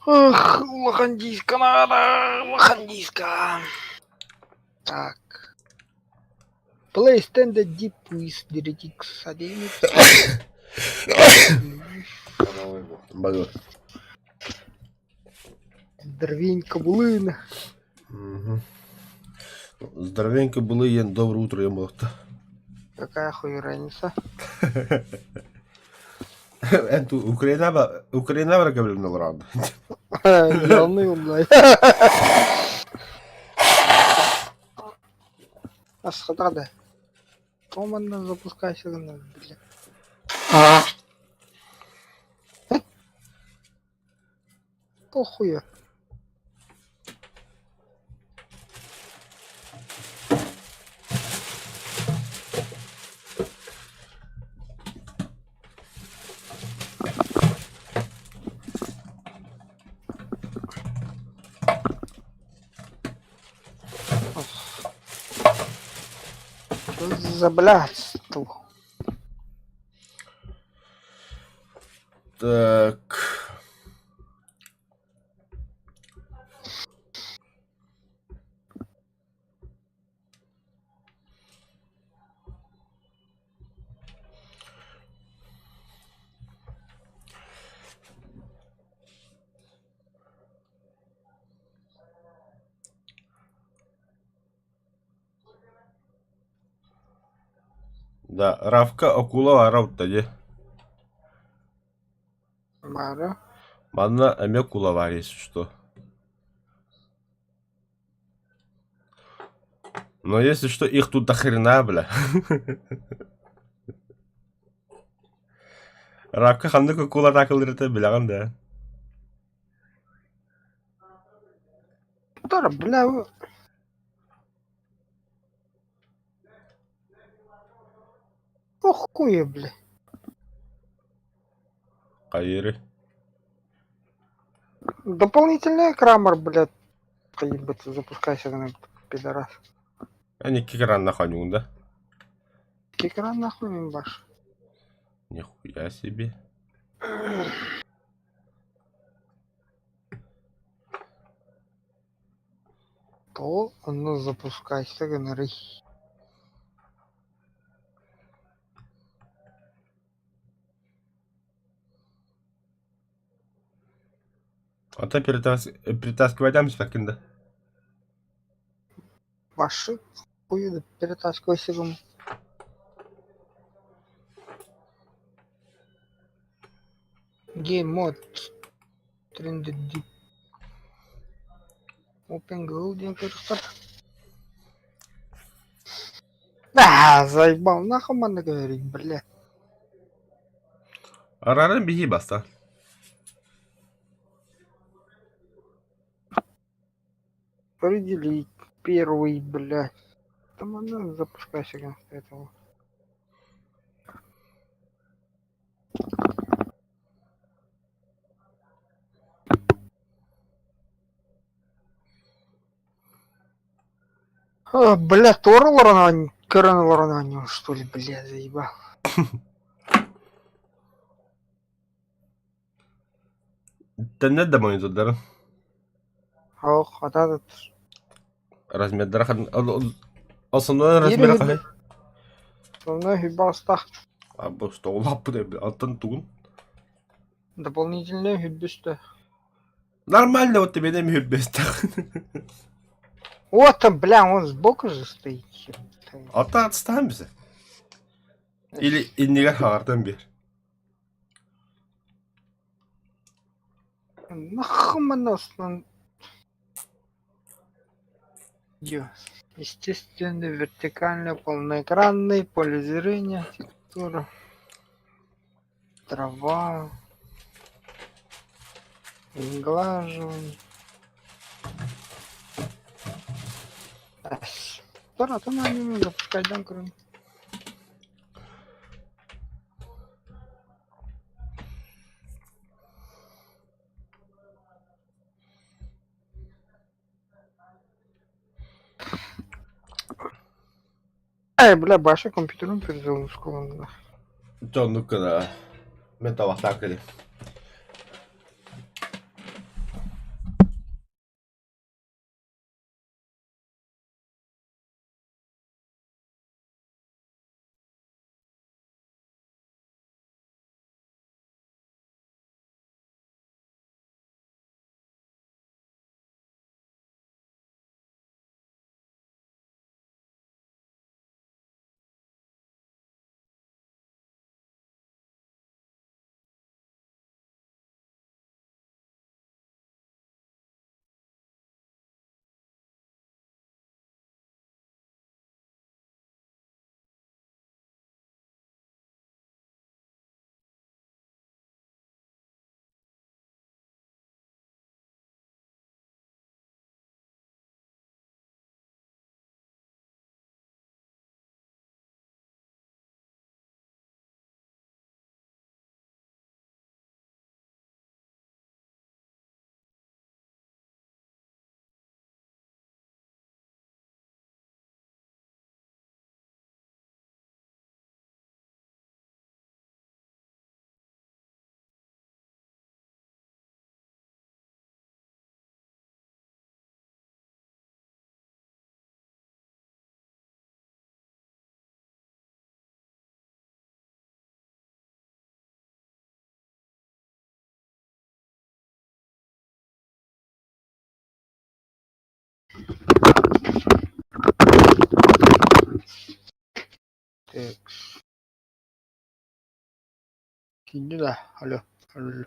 Ах, лохандийска надо, лохандийска. Так. Play standard deep with DirectX 11. Багато. Здоровенька булина. Угу. Здоровенько були, є добре утро, я молота. Какая хуй разница? Энту Украина говорил рад. Я уныл, блядь. А схода. Команда запускай сигнал, блядь. Похуя. Что за блядство? Так. Да, Равка акула арав тади. Мара. Манна эме кулавар, если что. Но если что, их тут до хрена, бля. Равка ханды кула такылдырыты билаган да. Тара, бля, вы... Ох, хуя, бля. Кайыры. Дополнительный крамер, блядь. Поебаться, запускай сигнал, пидорас. Они кикран наханюн, да? Кикера нахуй баш. Нихуя себе. То, ну запускай сигнал. А то перетаскивать дамся таким, да? Ваши хуй перетаскивай сигнал. Game mode. Trended deep. Open Golden Перестат. Да, заебал, нахуй надо говорить, бля. Арарен беги баста. Определить первый, бля. Там она запускай сигнал этого. А, бля, Корона Лорананию, что ли, бля, заебал. Да нет домой задар. Ох, а этот... Размер драхан. Основной размер какой? Основной гибаста. А что лапы алтан тугун. Дополнительный гибиста. Нормально, вот тебе не местах. Вот там, бля, он сбоку же стоит. Ата отстанемся. Или иннигер хартан бир. Нахманосно. Естественный, вертикальный, полноэкранный, поле зрения, текстура, трава, сглаживание. Тора, то на не запускать данкры. Ай, бля, баша компьютером перезагрузку. Чо, ну-ка да. Металл атакали. Иди да, алло. Алло.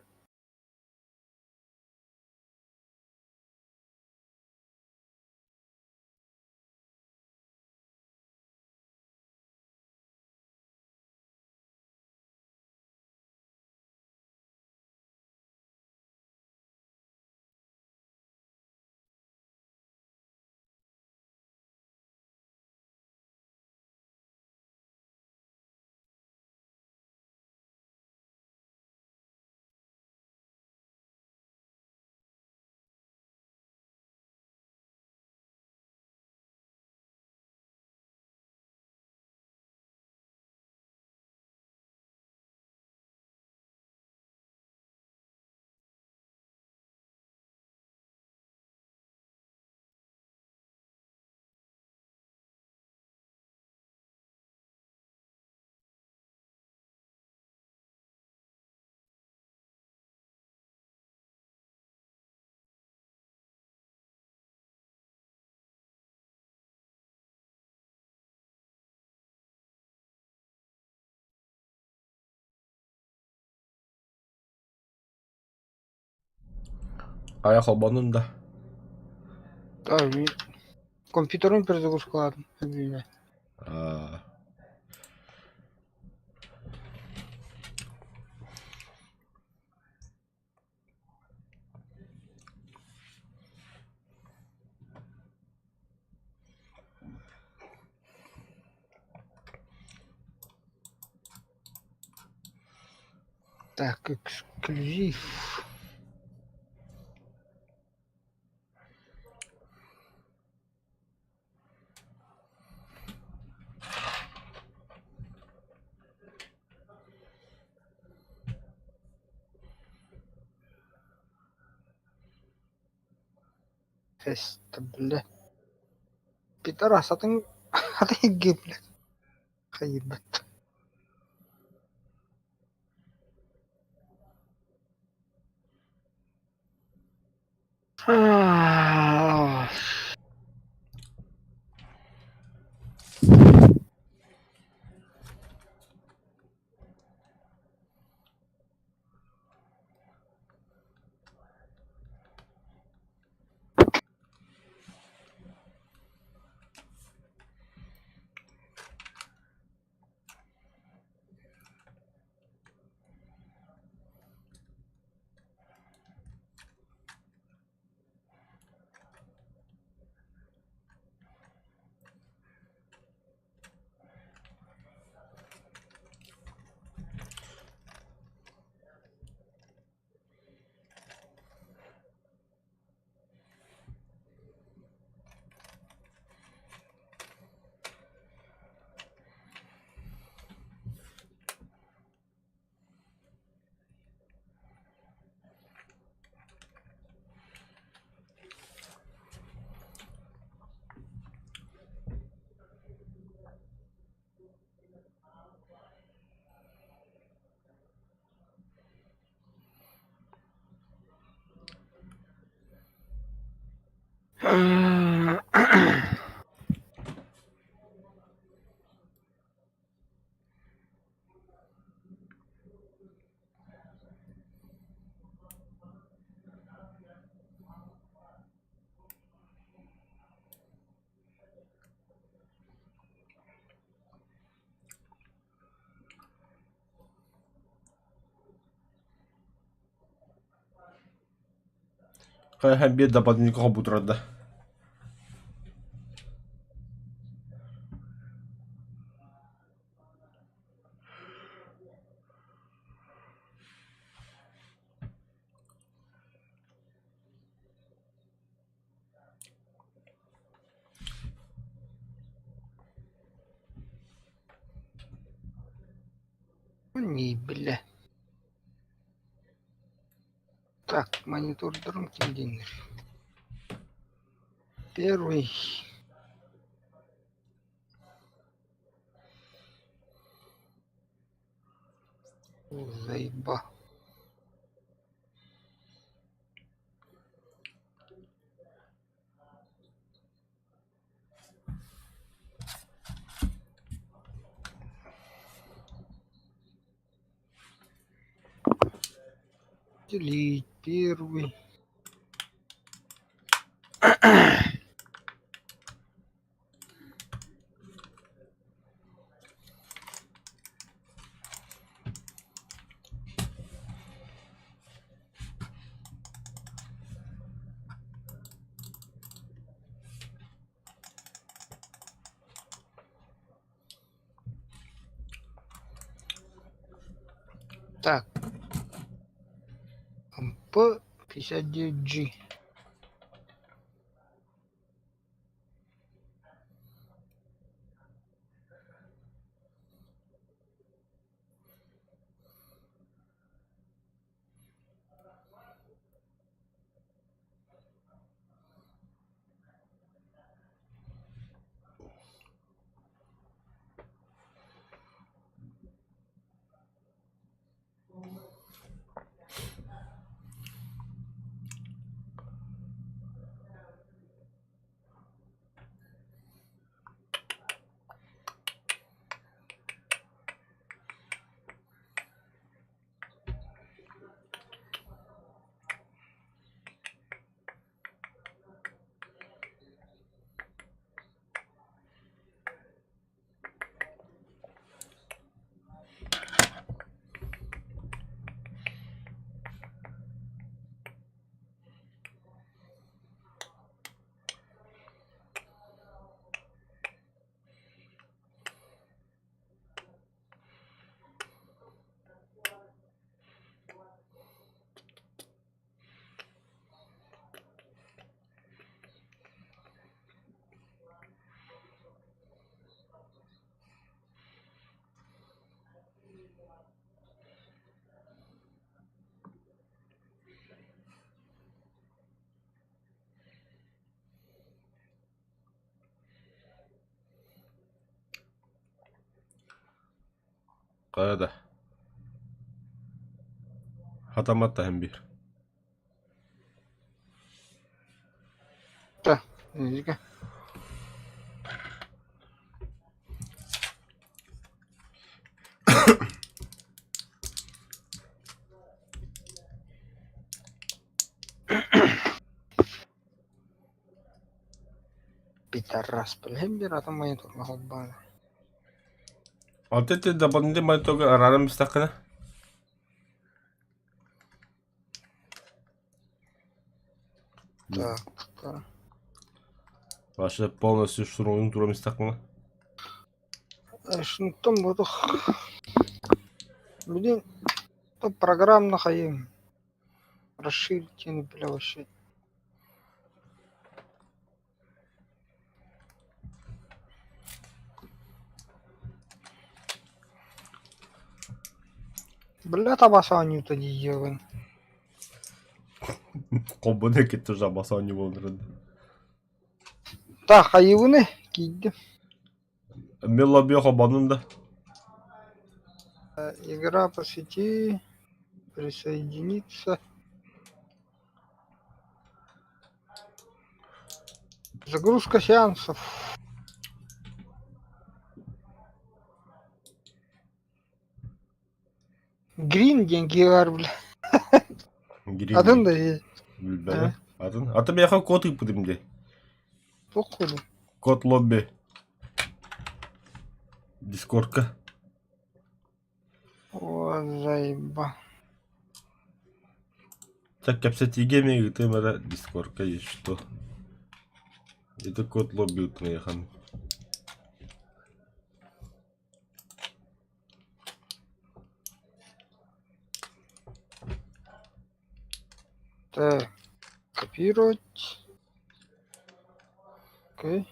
Аяқ албадым да. Да, компьютерный перезагрузка, ладно. Извини. А, Так, эксклюзив. Феста, бля. Пидорас, а ты... А ты гей, блядь. Хаебать. А, hem bir dapat ni komputer da. не, бля. Так, монитор громкий динер. Первый. О, заеба. Разделить первый. Так. МП 59G. Kayada. Hatamatta hem bir. Так, языка. Пидорас, блин, бирата моя тут нахобана. Altete da bende mai toga araram istakana. Так, так. Ваша полностью штурмовым туром истакана. Шunu там вот блин, то программно хаим. Расширить, я не бля вообще. Бля, табасанию тоді євен. Kobone gitti jabasa onu bulurdu. Так, хайвуны, кидді. Milla bir kobanın da. Игра по сети. Присоединиться. Загрузка сеансов. Грин деньги var bile. Gireyim. Adın da iyi. Bilmem. Adın. Atı bir yakın kod yapıyordum diye. Походу. Kod lobby. Discord'ka. О, заеба. Так, капсати гейминг это мара Discord'ka есть что. Это код lobby утны яхан. Так. Копировать. Окей.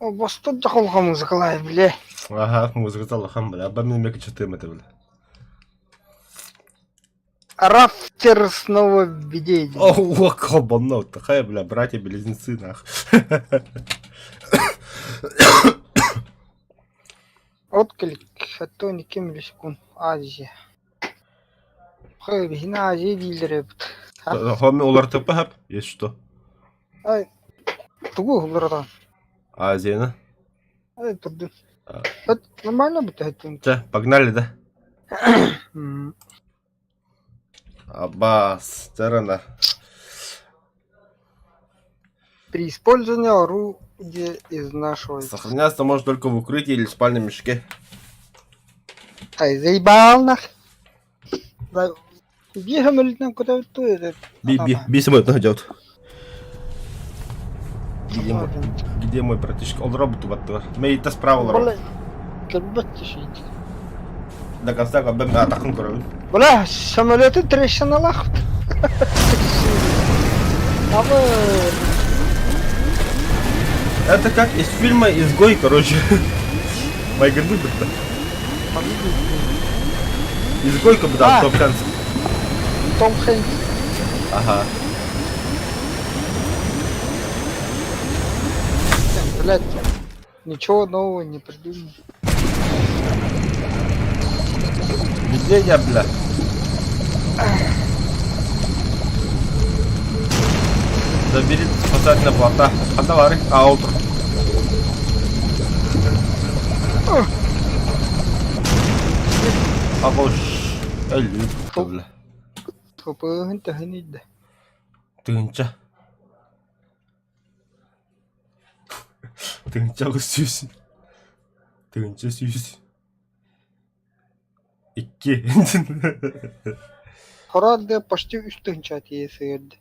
О, бастан жақылға музыкалай, бля. Ага, музыка лахан бля. Абба мен меки чатым это бля. Рафтер снова видение. О, кабанна вот такая, бля, братья-близнецы, нах. Отклик. Хатто никем секунд. Азия. Хай, бихина Азия değildir. Хоми олар тапа хап, есть что. Ай. Тугу хулардан. Азияна. Ай, подды. Это нормально будет, это. Че, погнали, да? Аббас, терена. При использовании орудия изнашивается. Сохраняться может только в укрытии или в спальном мешке. Ай, заебал нах. Да, бегом или там куда-то это. Би самолет идет. Где мой братишка? Он робот баттыр. Мейта справа лар. Бля, кабатти шить. До конца когда мы атакуем корабель. Бля, самолеты трещина лах. А вы... Это как из фильма «Изгой», короче. Майганду братта. Изгой, как бы там Том Хэнкс. Том Хэнкс. Ага. Блядь, ничего нового не придумал. Где я, бля? Забери спасательная плота. Давай, аутро. Абош. Элли, бля. Топы тахнид. Тынча. Тынча сюс. Тынча сюс. Икки. Хорады почти üstün çat yesirdi.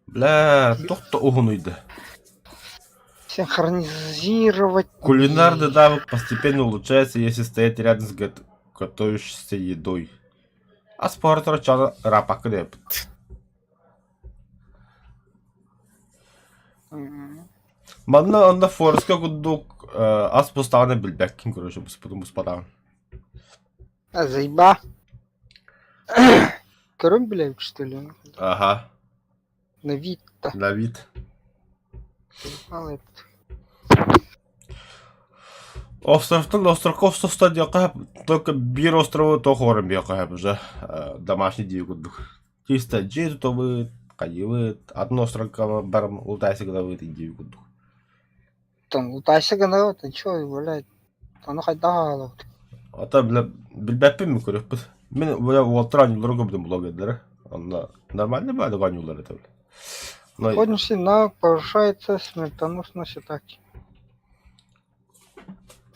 Бля, тоқта угнуйды. Синхронизировать. Кулинарный навык постепенно улучшается, если стоять рядом с готовящейся едой. А спорт рачана рапак деп. Манна анда форска гудук аз поставане билбеккин, короче, буспадам. А заеба. Король, блядь, что ли? Ага. На вид-то. На вид. Островтан островков стадияка только бир островы то хором бияка уже домашний див гудук. Чисто джезу то вы кайвы одно островка барм ултайся когда вы див гудук. Там ултайся когда вот чё, блядь. Оно хоть дало. А там бля билбеппим көрөп. Мен бля волтран лорго будем блогер. Он нормально бада ганюлар это. Ходишь на повышается смертоносность атаки.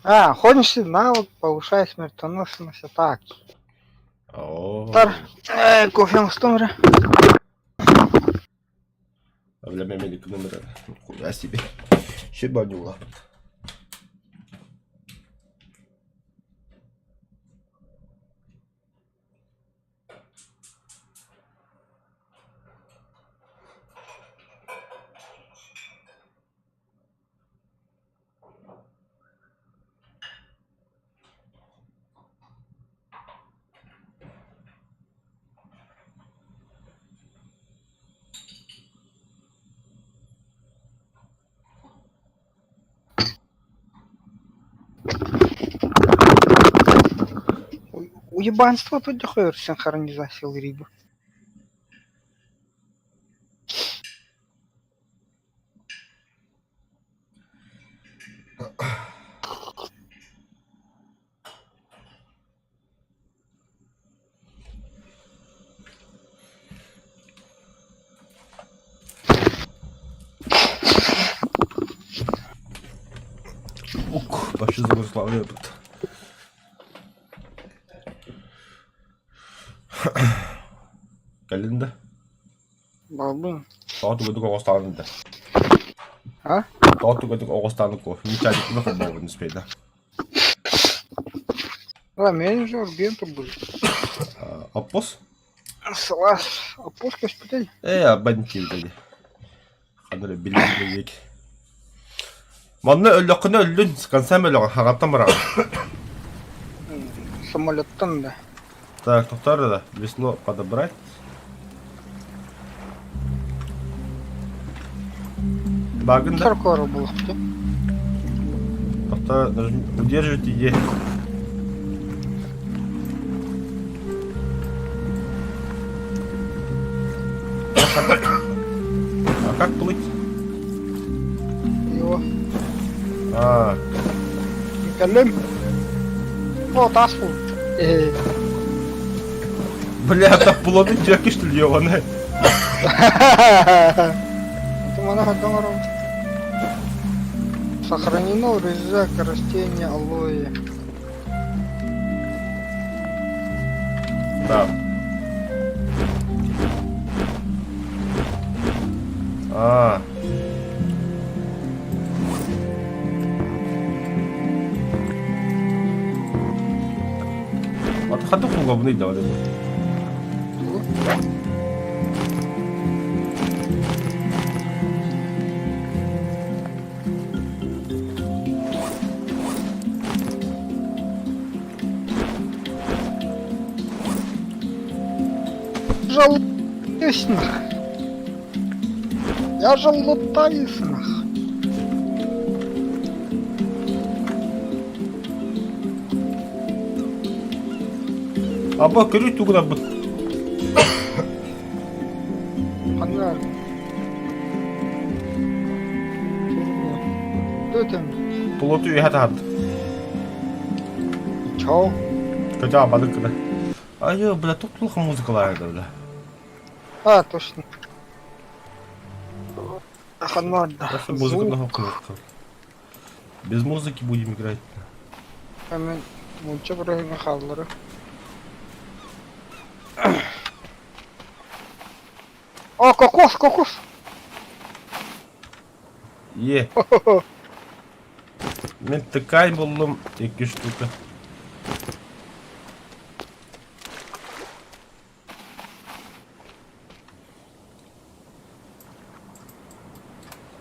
А, ходишь навык повышает смертоносность атаки. О. Кофе стомре. А бля мемелик номер. Хуя себе. Щебанюла. Уебанство тут дохуя синхронизация рибы. Ух, başı zıvırslağını yapıp. Geldin de. Бабу. Taatu götük Oğuztan'ın da. А? Taatu götük Oğuztan'ın ko. Müçaylık mı kadar oldu nispeyde. Да, менеджер бенту будет. Appos? Салас. Опуска испытать. Ya ben kildi. Kadar bilmeyecek. Manna öllüğünü öllün. Sıkansam öllüğün. Haqattan bırak. Самолеттан да. Так, повторю да. Весло подобрать. Баген да. Таркора было. Повторю. Удерживайте Е. А как? А как плыть? Его. А. Geldim. О, тас бул. Бля, так плоды чеки, что ли, ёбаные? Это монахадамаров. Сохранено рызак растения алоэ. Да. А. Вот ходок удобный, да, вот это. Жалуюсь нах. Я жалутаюсь нах. Аба, көрөй тугуна бут. Ханар. Дөтем. Плоту и хата. Чао. Кача бадык кыда. Ай, бля, тут плохо музыка лает, бля. А, точно. Ханар, да. Просто музыка много кнопка. Без музыки будем играть. Hemen bunca buraya kalları. О, кокос, кокос! Е. Мен тыкай болдум 2 штука.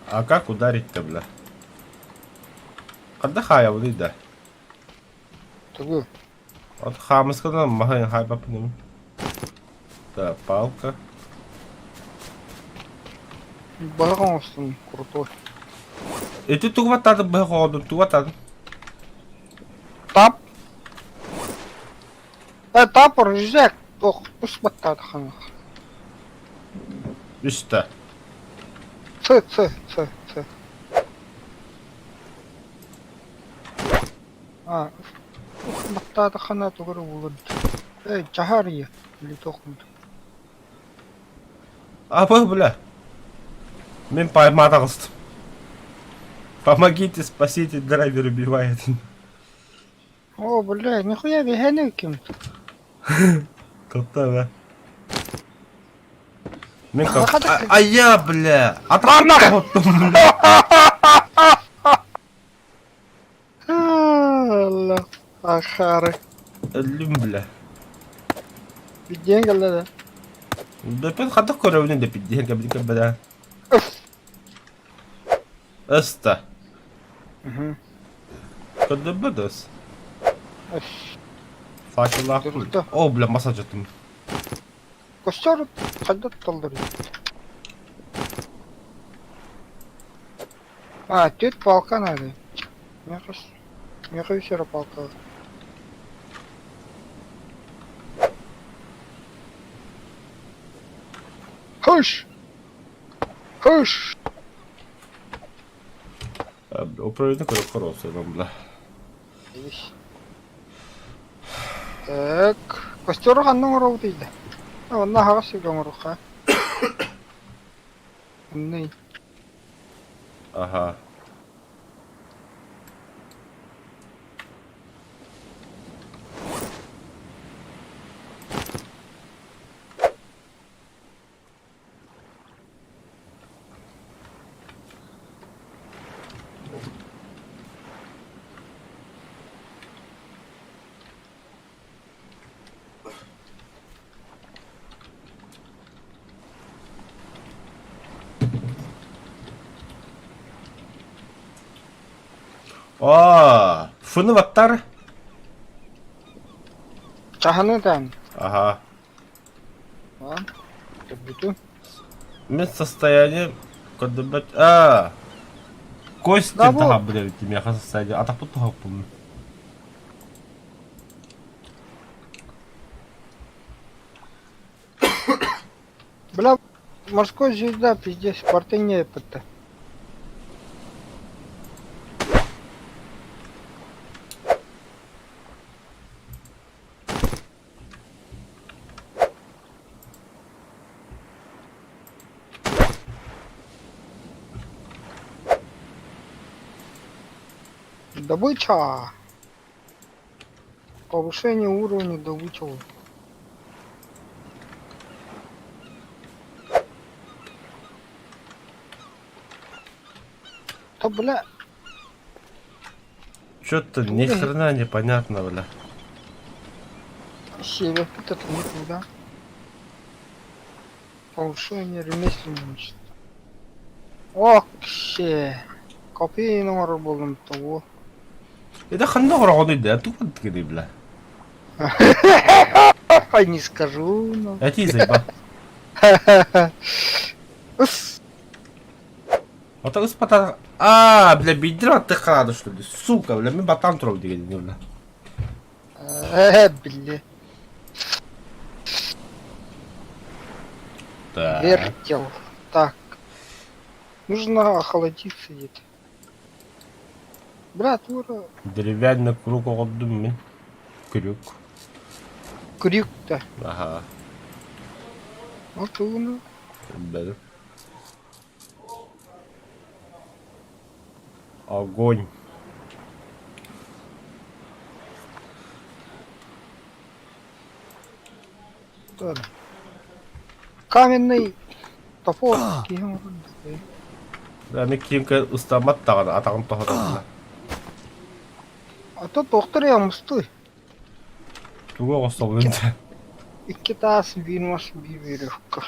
А как ударить-то, бля? Когда хая вот да? Тугу. Вот хамскана махай хай бапнем. Да, палка. Баронстон крутой. И ты тугва тада бэходу, тугва тада. Тап. Тап ржек. Ох, пусматтад хана. Işte. Ц. А, пусматтад хана тугру булд. Чахария. Или тохмуд. А, бля. Мен пойматался. Помогите, спасите, драйвер убивает. О, бля, нихуя веганы кем-то. Кота, да. Мен как... А я, бля. Отравна! Allah. Ахары. Ölüm, bля. Виден да. Да пен хатак көрөбүнүн деп биден кабидик бада. Эста. Кыды бадас. Факелах. О, бля, массаж еттим. Костер кайда толдырды? А, тут палка надо. Я хочу палка. Хуш! Хуш! Управление кое хорошее, нам, бля. Так, костер ханның орау дейді. Онна хаға сөйген орыққа. Ондай. Ага. Aa, fını vattar. Чаханы там. Ага. А? Бүтін. Мен состояние... Кодыбать... А, кости Да, вот. тага, блядь, меня состояние. А так тут тага помню. Бля, морской звезда, пиздец, порты не это. Добыча. Повышение уровня добычи. Да бля, Чё-то ни Блин. хрена непонятно, бля. север вот это никуда. Повышение ремесленничества. Вообще. Копейный ор болдым того. Это хандо гороны да, тут киди, бля. Не скажу, но. Это из заеба. Ус. А то господа... бля, бедра ты храда, что ли? Сука, бля, мы батан трол деген, бля. Бля. Так. Вертел. Так. Нужно охладиться где-то. Брат, ура. Деревянный круг отдым мен. Крюк. Крюк-то. Ага. Вот он. Бля. Огонь. Ладно. Каменный топор. Да, мен кийимке ыстамат тагын, атагын тохотом. А то доктор ямысты. Туга костол энде. İki tanesi bilmez bir verevka.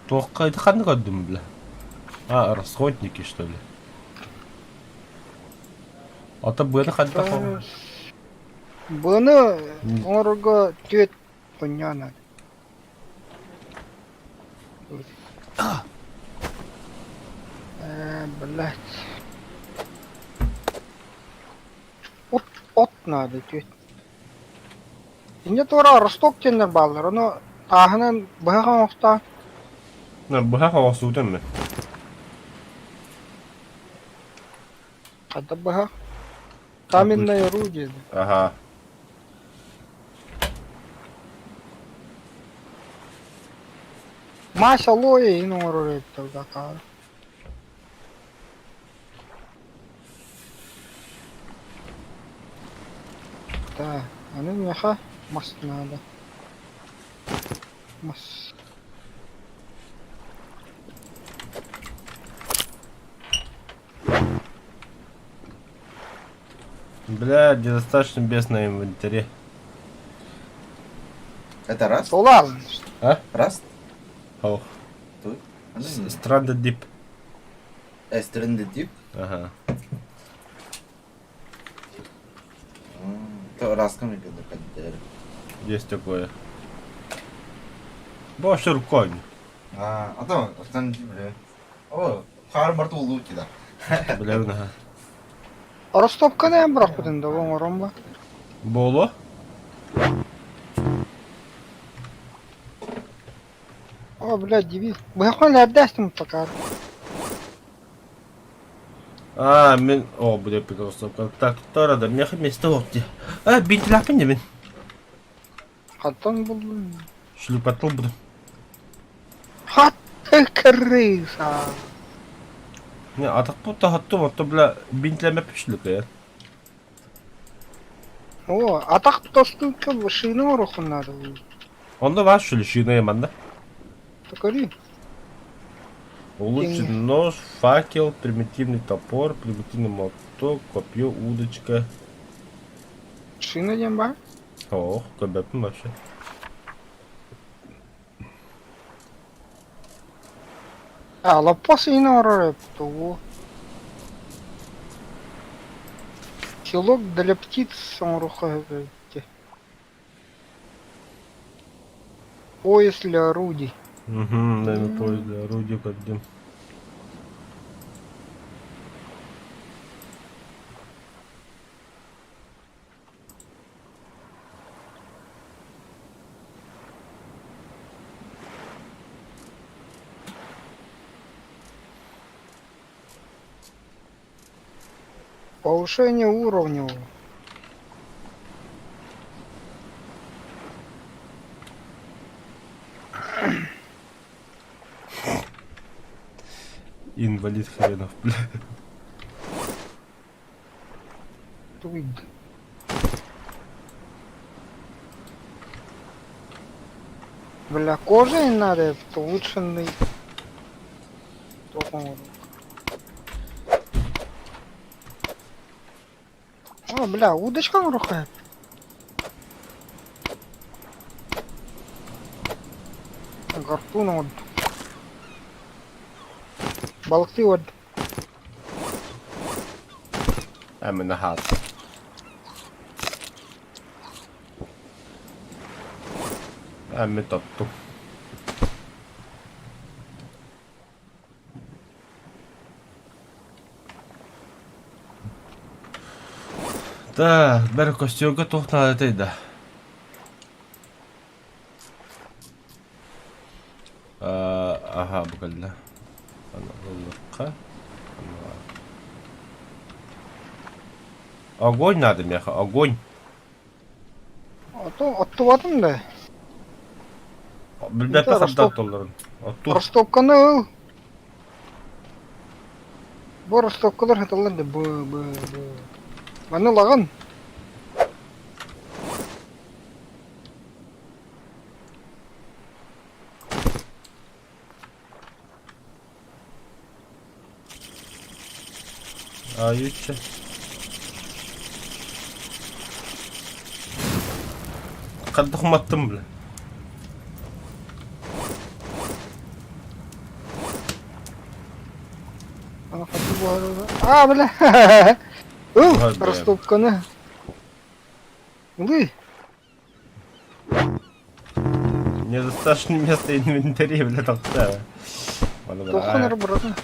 Тохка это ханга дым, бля. Расходники, что ли? А то бы это ханга. Bunu orga tüet понятно. Блять. От надо тüet. Инде тора росток тенер баллар, но тагынан бага окта. Бага хавасуден мен. Када бага. Каменное орудие. Ага. Мася лоя и норы тогда кар. Да, они меха мас надо. Мас. Бля, недостаточно без на инвентаре. Это раз? Солазно. А? Раз? Ох. Тут? Странный дип. Эстренды дип? Ага. То раз ко мне кадер. Есть такое. Бош рукой. А то эстренды дип, бля. О, хар барту луки да. Бля, ага. Ростовка не брак будем да ромба. Боло? О, блядь, диви. Бага nerdesin пока. Мен... О, бля, просто так, тора да мяха место отти. Бинтляпин не мен. Хаттан buldum. Шлюпатыл буду. Хат крыса. Не, атак пута хатту, вот бля, бинтляме пишлюк я. О, атак тостука машина орохун надо. Onda var şöyle şiine yemende. Покори. Улучшенный нож, факел, примитивный топор, примитивный молоток, копье, удочка. Шина демба. Ох, көбөппүн вообще. Лапас ина орореп то. Килок для птиц саморуха. Пояс для орудий. Угу, наверное, поезд для орудия подъем. Повышение уровня. Инвентарь. Инвалид хренов, бля. Туй. Бля, кожей надо, это улучшенный. Тохон. О, бля, удочка рухает. Гарпун вот. Балықты вот. Әміне хат. Әмі тотту. Так, бір костюмға тоқтады дейді. Ага, bu geldi. Anadolu'ka. Огонь надо, мяха, огонь. Аттыватым да. Білбәппе қабдат долларын. Отту. Ростовканы ыл. Бұл ростовкалар хаталарды бу. Маны лаган. Аютча. Қадды құматтым білі. Бля. Ростовканы. Улы. Недостаточно места инвентаря, бля, тоқта. Тоқыныр бұрады.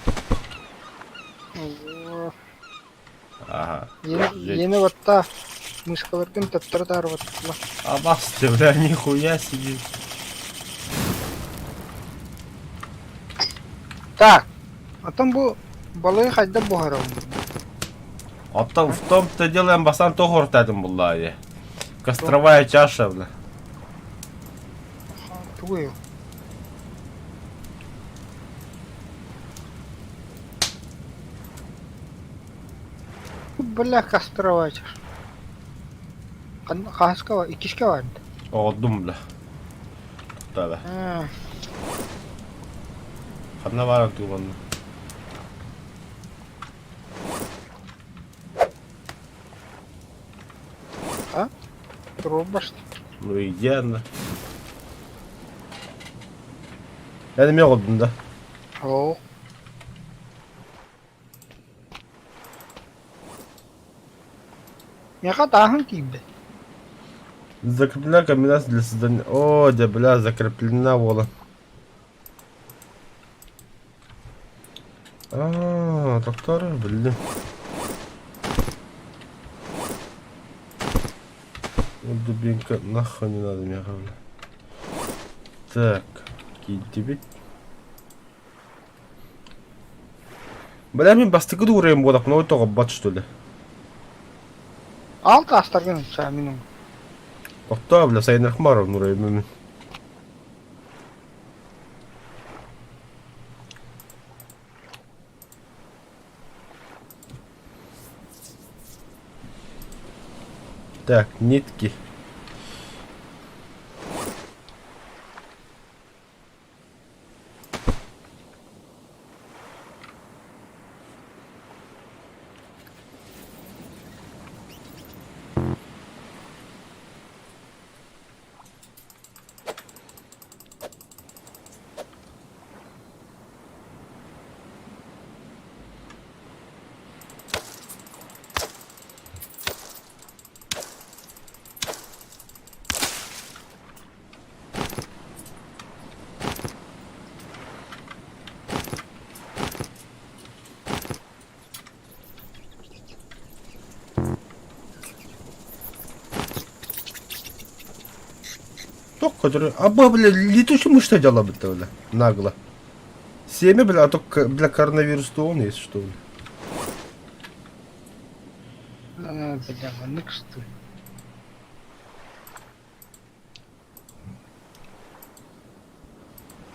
Ага. Ені ватта мышкалардан таттардар ваттыла. А басты, бля, нихуя себе. Так. Атам бұл балығы қайда бұғарау. Оттан в том-то делаем басан тоғыр тәдім бұллайы. Костровая чаша, бля. Тугай. Бля, костровая чаша. Қасқава, икишке варды. Оғдым, бля. Тоқта, бля. Қанна барын туғанды. Труба, что ли? Ну идеально. Я не имел да? О. Яха тахын киімді. Закреплена комбинация для создания... О, да, бля, закреплена вола. Доктор, блин. Вот дубинка, нахуй не надо меня, бля. Так, тебе. Бля, мен бастығы да ұрайым бодақ, но тоға бат, что ли? Ал тастарген сәмінің. Доктор, бля, Сайын Рахмаров ұрайым мен. Так, нитки. Ток, который... Аба, бля, летучий мышь что делала бы-то, бля, нагло. Семя, бля, а то для коронавируса он есть, что ли? Бля, манык, что ли?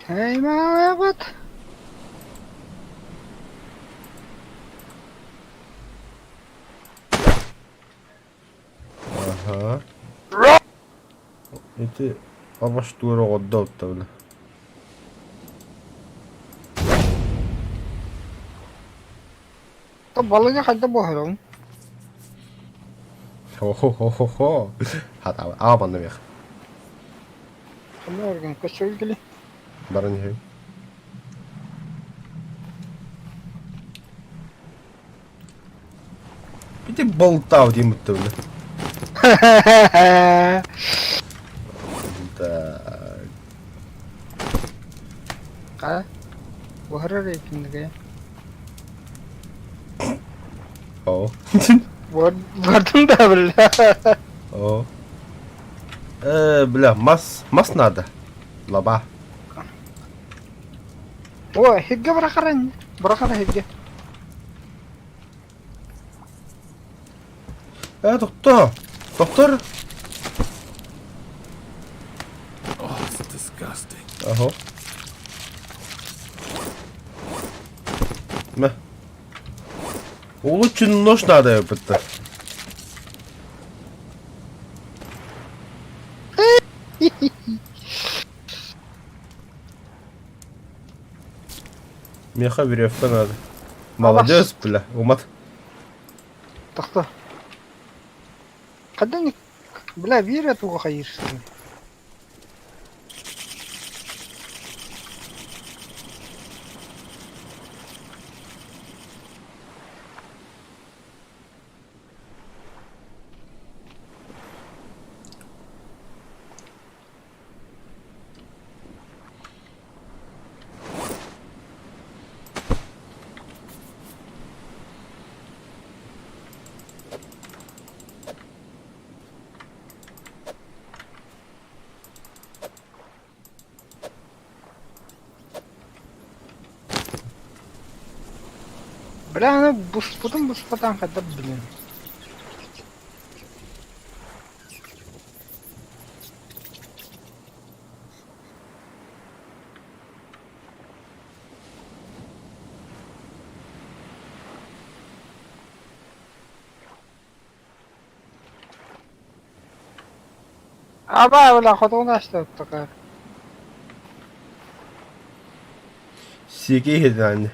Эй, мама, вот. Эти абаштура отдалта бля. То балыга хайда бохором. Хо-хо-хо-хо-хо. Хата абанна бек. Хана орган көчөлгүлү. Баран хей. Эти болтау димутта бля. Так. Ка? Бохорор экиндиге. О. Вардым да бля. О. Бля, мас надо. Лаба. О, хигге бракаран. Бракара хигге. Доктор. Доктор. Oh, it's disgusting. Ага. Мә. Улучшен нож надо бітті. Меха веревка надо. Молодец, бля. Умат. Тахта. Кадан бля вира туга хайырсың. Бля, аны буспутан кадап билем. Аба, бля, хотон ашты оттакар. Секи хеді анне.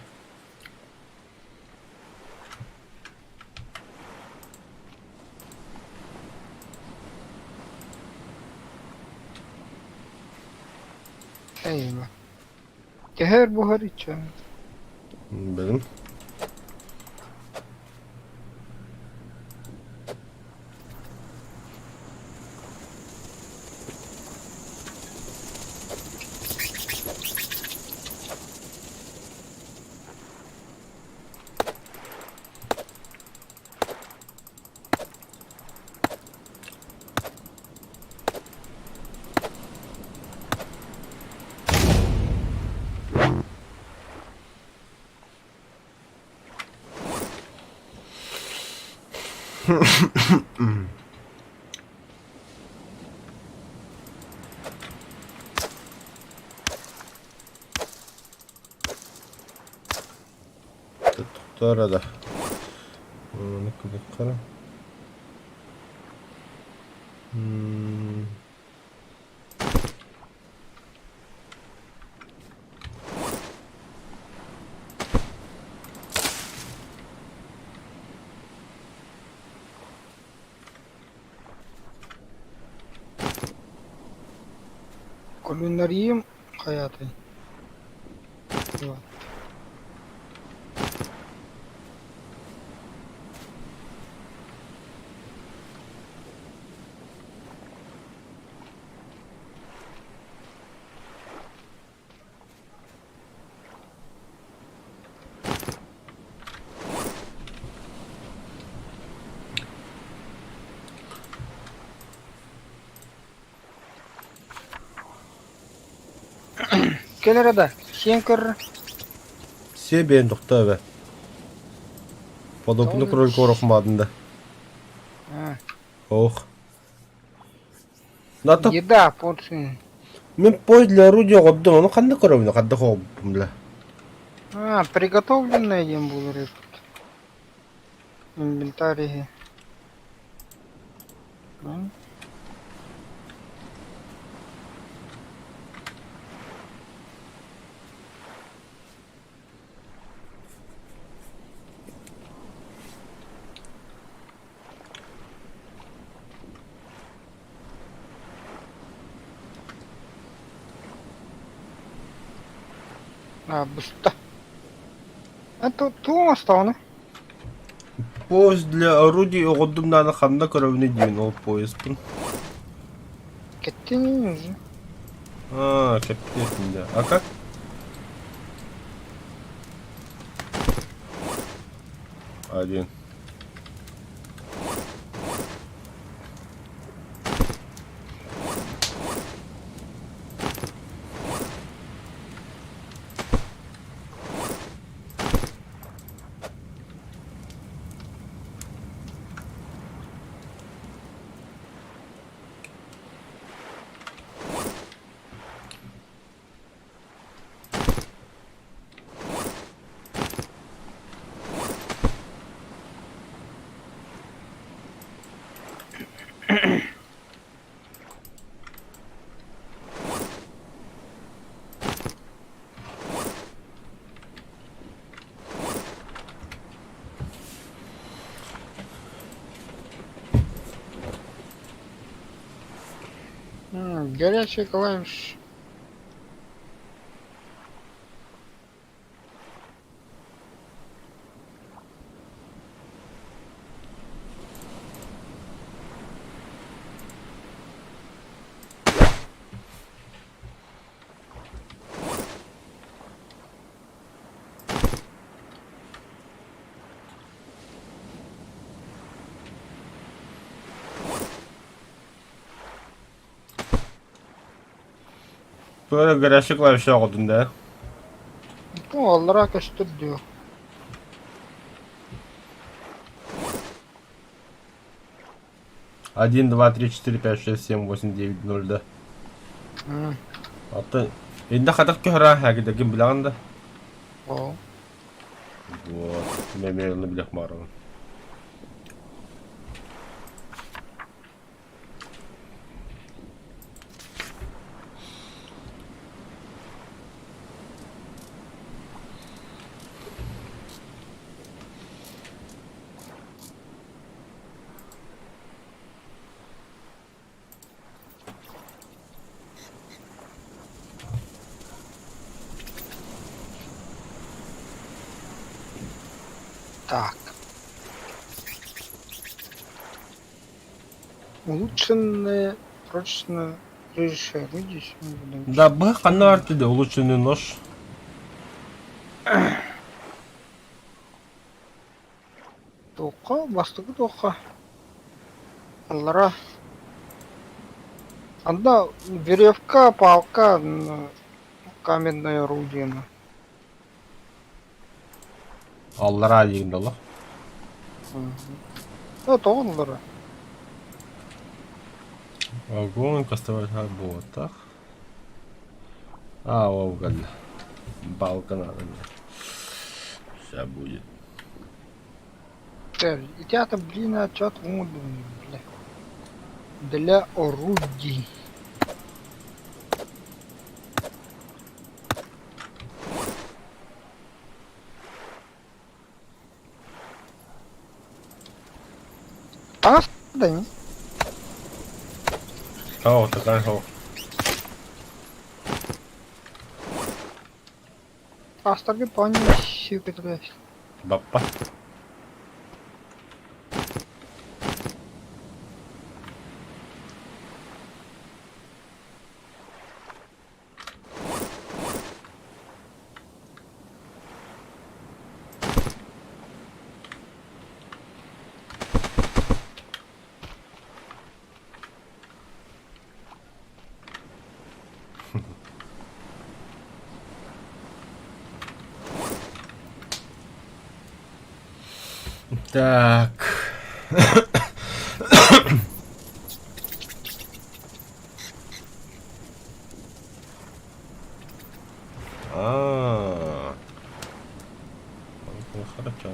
Eyvah. Geher buhar içiyor. Benim. Doktora da. Ne kadar? Кулинарийim hayatı. Evet. Gel arada. Sen kır. Себе doktor be. Подобный кролик корохмадында. Ha. Ох. Нато Еда порсын. мен поезд орудия годдум, аны кандай көрөм, кандай хоо бля. А, приготовленное ем булыр. Инвентарь. Буста. Это ту осталось. Поезд для орудий оғырдым наны қанда көрәуіне дейін ол поездпын. Кетти не уже. Кәптетінде. А как? Один. Горячий клавиш. Böyle горящий клавиши оғырдында. Ну, аллара көстүр диyor. Один, два, три, четыре, пять, шесть, семь, восемь, девять, ноль, да. Аты, енді қатық көхіра, әгідегін білағында. О. Вот, мемеліні білек марығын. Так. Улучшенные прочно режиссер. Видишь? Да, бұл қанна артыды, улучшенный нож. Тоққа, бастығы тоққа. Аллара. Анда веревка, палка, каменное орудие. Аллара дегенде Allah. Это аллара. Огонь, кастовать вот так. Уголь. Балка надо мне. Сейчас будет. И тебя-то, блин, отчет для орудий. Да не. Такая хо. Остави пани сикреты. Баппа. Так. Хорошо.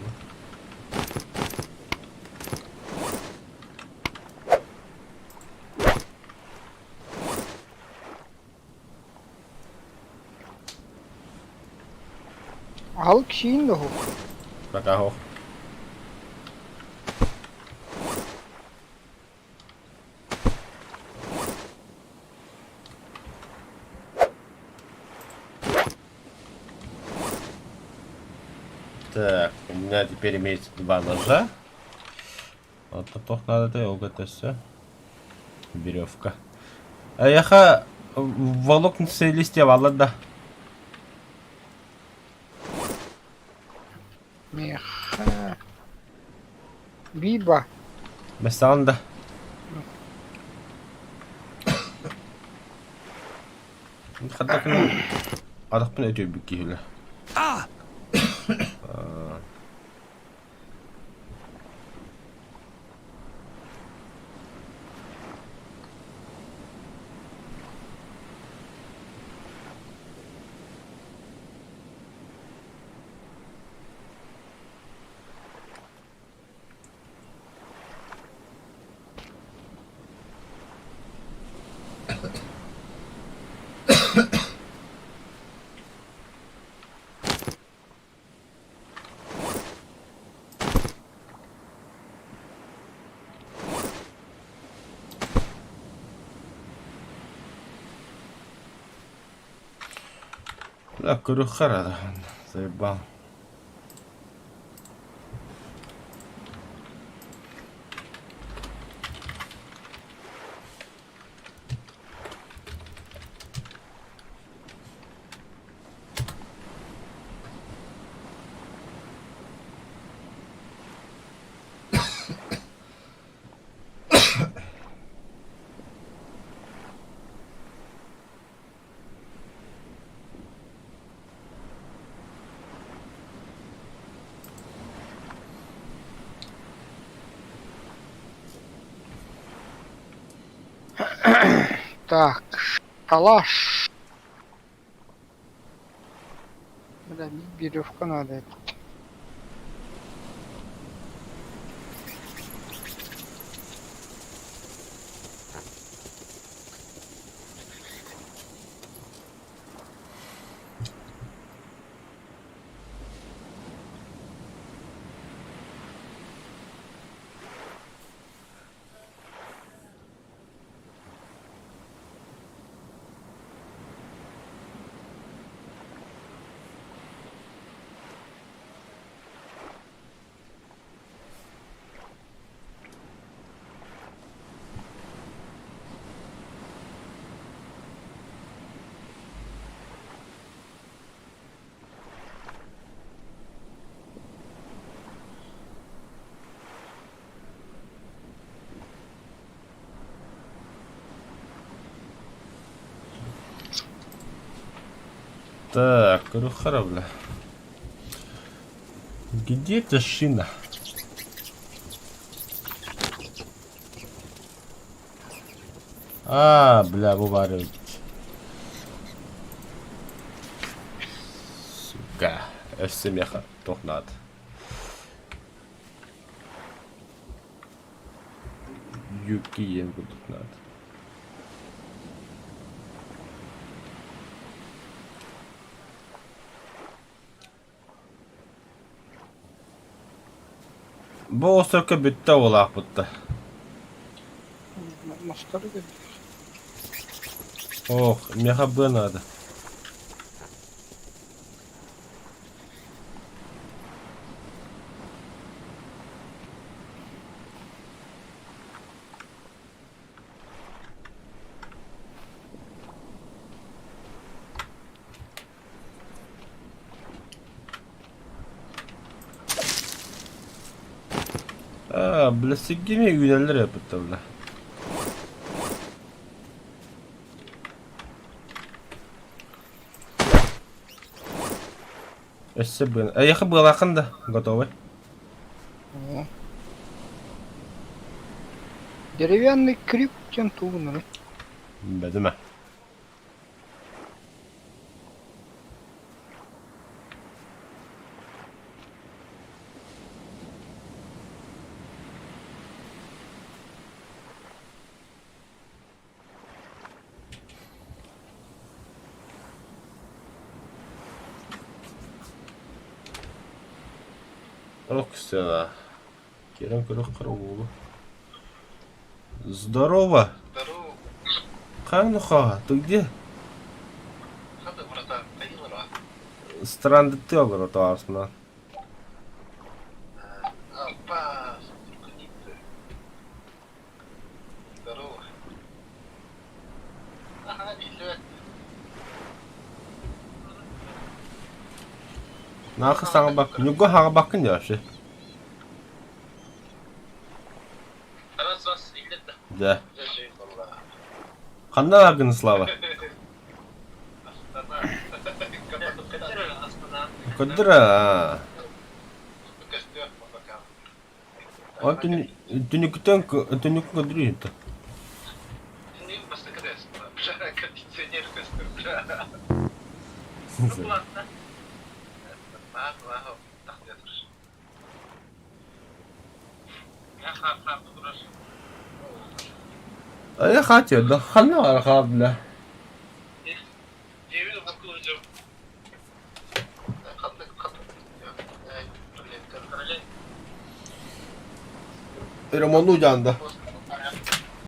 Al kişinin de o. Пока хо. меня теперь имеется 2 ножа. Вот то надо это все. Веревка. А яха волокнистые листья валада. Меха. Биба. Месанда. Хатакны адакпын өтө биккиле. Да, курухара, да. Заебал. Так, калаш. Бля, веревка надо. Это. Так, курухара, бля. Где эта шина? А, бля, вываривать. Сука. Эссемеха, тохнат. Юки енгу тохнат. Бұл островқа бітті ол ақпытты. Мостар где? Ох, меха Б надо. А, бля, сигиме юнелер yapıttı bля. SB. А я был ақында, готовый. О. Деревянный крюк тентуны. Бәдіме. Ох, стена. Керем круг кругу. Здорово. Здорово. Хануха, ты где? Хата врата. Кайылара. Странды ты огоротарсың. Nahı sana bak. Nugo hağa bakın ya şey. Раз, илет. De. Держи, валла. Kandan akın Slava. Катера, Астана. Kudra. Костер, пока. O tünükten kudruyor. Не просто кресло. Жара, кондиционер, костер. Ну ладно. Ладно, так не слушай. Я хар durur. Ay hatya da kanna var kabla. Cevil bakılacağım. Katlı. Öyle. Eramonu canda.